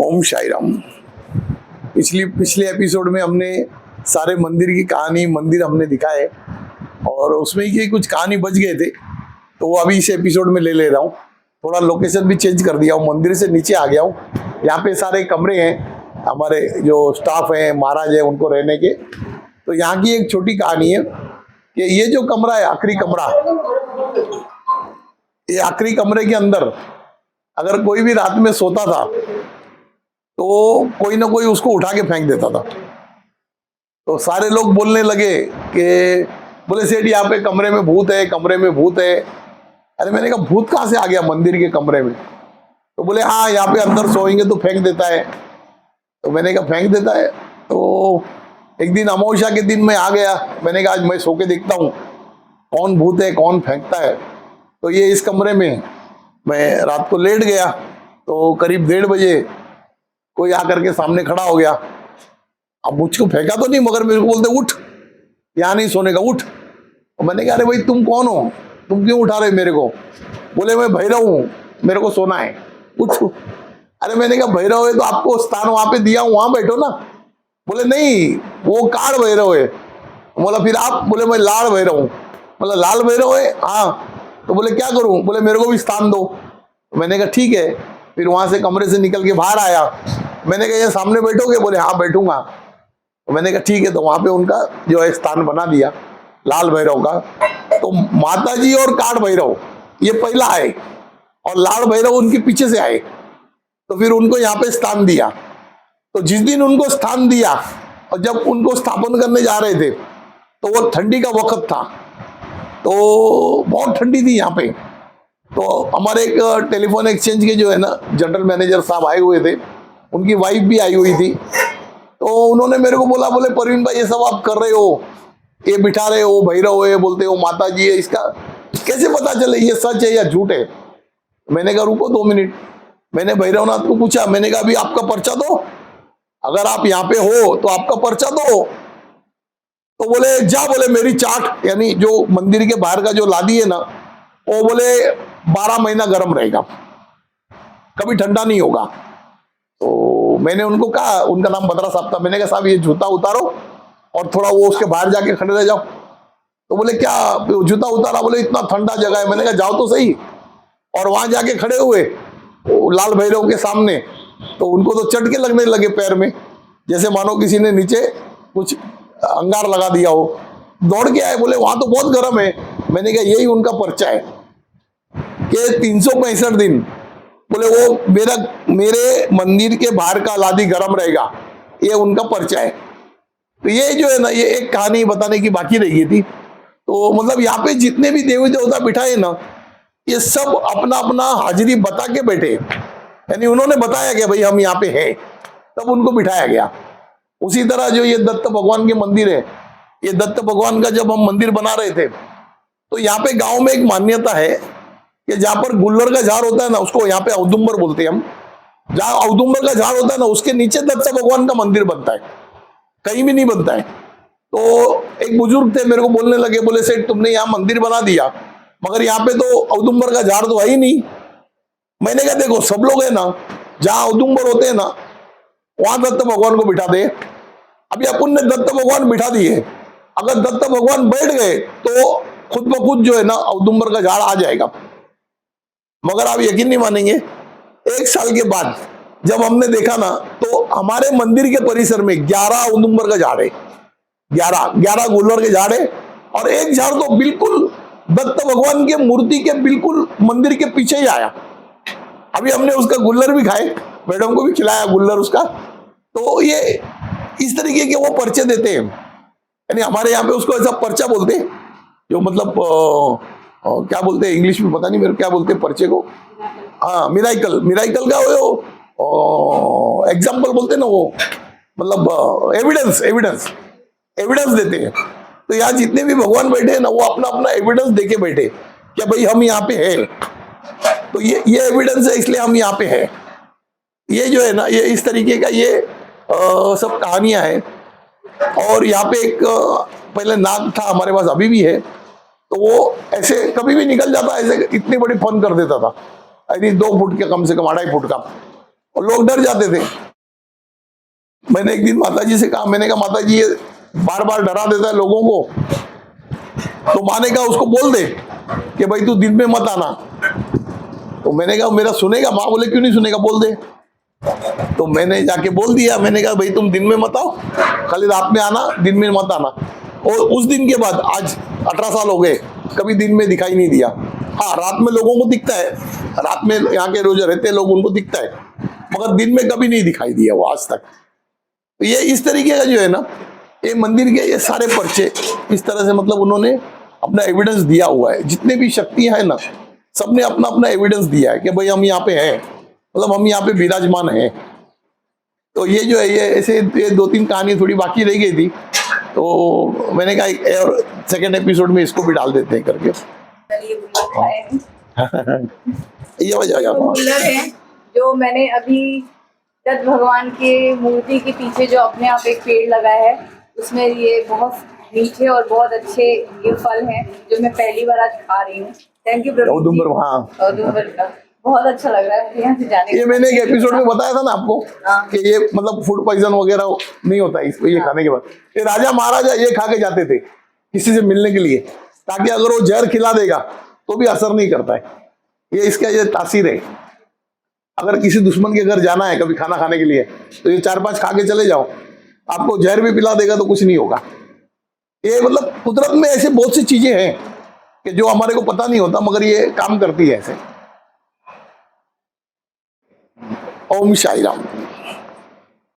ओम साई राम। पिछले एपिसोड में हमने सारे मंदिर की कहानी, मंदिर हमने दिखाए और उसमें ये कुछ कहानी बच गए थे, तो वो अभी इस एपिसोड में ले रहा हूँ। थोड़ा लोकेशन भी चेंज कर दिया हूँ, मंदिर से नीचे आ गया हूँ। यहाँ पे सारे कमरे हैं, हमारे जो स्टाफ हैं, महाराज है, उनको रहने के। तो यहाँ की एक छोटी कहानी है कि ये जो कमरा है, आखिरी कमरा, ये आखिरी कमरे के अंदर अगर कोई भी रात में सोता था तो कोई ना कोई उसको उठा के फेंक देता था। तो सारे लोग बोलने लगे कि बोले सेठ यहाँ पे कमरे में भूत है, कमरे में भूत है। अरे मैंने कहा भूत कहाँ से आ गया मंदिर के कमरे में? तो बोले हाँ, यहाँ पे अंदर सोएंगे तो फेंक देता है। तो मैंने कहा फेंक देता है? तो एक दिन अमावस्या के दिन मैं आ गया, मैंने कहा आज मैं सो के देखता हूँ कौन भूत है, कौन फेंकता है। तो ये इस कमरे में मैं रात को लेट गया, तो करीब 1:30 बजे कोई आकर के सामने खड़ा हो गया। अब मुझको फेंका तो नहीं, मगर मेरे को बोलते उठ, यहाँ नहीं सोने का, उठ। और मैंने कहा अरे भाई तुम कौन हो, तुम क्यों उठा रहे मेरे को? बोले मैं भैरव हूँ, मेरे को सोना है, उठ। अरे मैंने कहा भैरव है तो आपको स्थान वहां पे दिया हूँ, वहां बैठो ना। बोले नहीं, वो काड़ भैरव है। बोला फिर आप? बोले मैं लाल भैरव हूँ। बोला लाल भैरव है? हाँ। तो बोले क्या करूं? बोले मेरे को भी स्थान दो। मैंने कहा ठीक है। फिर वहां से कमरे से निकल के बाहर आया, मैंने कहा ये सामने बैठोगे? बोले हाँ बैठूंगा। तो मैंने कहा ठीक है। तो वहां पे उनका जो है स्थान बना दिया लाल भैरव का। तो माता जी और काठ भैरव ये पहला आए और लाल भैरव उनके पीछे से आए। तो फिर उनको यहाँ पे स्थान दिया। तो जिस दिन उनको स्थान दिया और जब उनको स्थापन करने जा रहे थे तो वो ठंडी का वक्त था, तो बहुत ठंडी थी यहाँ पे। तो हमारे एक टेलीफोन एक्सचेंज के जो है ना जनरल मैनेजर साहब आए हुए थे, उनकी वाइफ भी आई हुई थी। तो उन्होंने मेरे को बोला, बोले परवीन भाई ये सब आप कर रहे हो, ये बिठा रहे हो, भैरव है, बोलते हो माता जी है, इसका कैसे पता चले ये सच है या झूठ है? मैंने कहा रुको 2 मिनट। मैंने भैरवनाथ को पूछा, मैंने कहा अभी आपका पर्चा दो, अगर आप यहाँ पे हो तो आपका पर्चा दो। तो बोले जा, बोले मेरी चाट यानी जो मंदिर के बाहर का जो लादी है ना, वो बोले 12 महीना गर्म रहेगा, कभी ठंडा नहीं होगा। तो मैंने उनको कहा, उनका नाम बद्रा साहब था, मैंने कहा साहब ये जूता उतारो और थोड़ा वो उसके बाहर जाके खड़े रह जाओ। तो बोले क्या जूता उतारा? बोले इतना ठंडा जगह है। मैंने कहा जाओ तो सही। और वहां जाके खड़े हुए लाल भैरव के सामने, तो उनको तो चटके लगने लगे पैर में, जैसे मानो किसी ने नीचे कुछ अंगार लगा दिया हो। दौड़ के आए, बोले वहां तो बहुत गर्म है। मैंने कहा यही उनका पर्चा है कि 365 दिन बोले वो मेरे मंदिर के बाहर का लादी गर्म रहेगा, ये उनका पर्चा है। तो ये जो है ना, ये एक कहानी बताने की बाकी रह गई थी। तो मतलब यहाँ पे जितने भी देवी देवता बिठाए ना, ये सब अपना अपना हाजिरी बता के बैठे, यानी उन्होंने बताया कि भाई हम यहाँ पे हैं, तब उनको बिठाया गया। उसी तरह जो ये दत्त भगवान के मंदिर है, ये दत्त भगवान का जब हम मंदिर बना रहे थे तो यहाँ पे गांव में एक मान्यता है कि जहां पर गुल्लर का झाड़ होता है ना, उसको यहाँ पे औदुंबर बोलते हैं हम। जहां औदुंबर का झाड़ होता है ना, उसके नीचे दत्त भगवान का मंदिर बनता है, कहीं भी नहीं बनता है। तो एक बुजुर्ग थे, मेरे को बोलने लगे, बोले सेठ तुमने यहाँ मंदिर बना दिया, मगर यहाँ पे तो औदुंबर का झाड़ तो है ही नहीं। मैंने कहा देखो सब लोग है ना, जहां औदुंबर होते हैं ना वहां दत्त भगवान को बिठा दे। अभी अपन ने दत्त भगवान बिठा दिए, अगर दत्त भगवान बैठ गए तो खुद ब खुद जो है ना औदुंबर का झाड़ आ जाएगा। मगर आप यकीन नहीं मानेंगे, 1 साल के बाद जब हमने देखा ना, तो हमारे मंदिर के परिसर में 11 औदुंबर का झाड़ है, 11 गुल्लर के झाड़ है। और एक झाड़ तो बिल्कुल दत्त भगवान के मूर्ति के बिल्कुल मंदिर के पीछे ही आया। अभी हमने उसका गुल्लर भी खाए, मैडम को भी खिलाया गुल्लर उसका। तो ये इस तरीके के वो पर्चे देते हैं, यानी हमारे यहाँ पे उसको ऐसा पर्चा बोलते हैं, जो मतलब क्या बोलते हैं इंग्लिश में, पता नहीं मेरे क्या बोलते हैं पर्चे को। हाँ, मिराइकल का वो एग्जाम्पल बोलते हैं ना, वो मतलब एविडेंस देते हैं। तो यहाँ जितने भी भगवान बैठे हैं ना, वो अपना अपना एविडेंस देके बैठे क्या भाई हम यहाँ पे है। तो ये एविडेंस है, इसलिए हम यहाँ पे है। ये जो है ना, ये इस तरीके का ये सब कहानियां हैं। और यहाँ पे एक पहले नाग था हमारे पास, अभी भी है। तो वो ऐसे कभी भी निकल जाता, ऐसे इतनी बड़ी फन कर देता था, यानी 2 फुट के, कम से कम 2.5 फुट का। और लोग डर जाते थे। मैंने एक दिन माताजी से कहा, मैंने कहा माताजी ये बार बार डरा देता है लोगों को, तो माँ ने कहा उसको बोल दे कि भाई तू दिन में मत आना। तो मैंने कहा मेरा सुनेगा? माँ बोले क्यों नहीं सुनेगा, बोल दे। तो मैंने जाके बोल दिया, मैंने कहा भाई तुम दिन में मत आओ, खाली रात में आना, दिन में मत आना। और उस दिन के बाद आज 18 साल हो गए, कभी दिन में दिखाई नहीं दिया। हाँ, रात में लोगों को दिखता है, रात में यहाँ के रोज रहते हैं लोग, उनको दिखता है, मगर दिन में कभी नहीं दिखाई दिया वो आज तक। तो ये इस तरीके का जो है ना, ये मंदिर के ये सारे पर्चे इस तरह से मतलब उन्होंने अपना एविडेंस दिया हुआ है। जितने भी शक्तियां हैं ना, सबने अपना अपना एविडेंस दिया है कि भाई हम यहाँ पे हैं, मतलब हम यहाँ पे विराजमान हैं। तो ये जो है ये ऐसे ये 2-3 कहानी थोड़ी बाकी रह गई थी, तो मैंने कहा और सेकेंड एपिसोड में इसको भी डाल देते हैं करके। ये वजह कूलर है जो मैंने अभी दत्त भगवान के मूर्ति के पीछे जो अपने आप एक पेड़ लगा है, उसमें ये बहुत मीठे और बहुत अच्छे ये फल हैं जो मैं पहली बार आज खा रही हूँ। थैंक यू प्रभु जी। औदुंबर का बहुत अच्छा लग रहा है मुझे यहाँ से जाने। ये मैंने एक एपिसोड में बताया था ना आपको कि ये मतलब फूड पॉइजन वगैरह नहीं होता इसको ये खाने के बाद। ये राजा महाराजा ये खा के जाते थे किसी से मिलने के लिए, ताकि अगर वो जहर खिला देगा तो भी असर नहीं करता है। ये इसका ये तासीर है। अगर किसी दुश्मन के घर जाना है कभी खाना खाने के लिए, तो ये 4-5 खा के चले जाओ, आपको जहर भी पिला देगा तो कुछ नहीं होगा। ये मतलब कुदरत में ऐसे बहुत सी चीजें हैं कि जो हमारे को पता नहीं होता, मगर ये काम करती है ऐसे। ओम साई राम।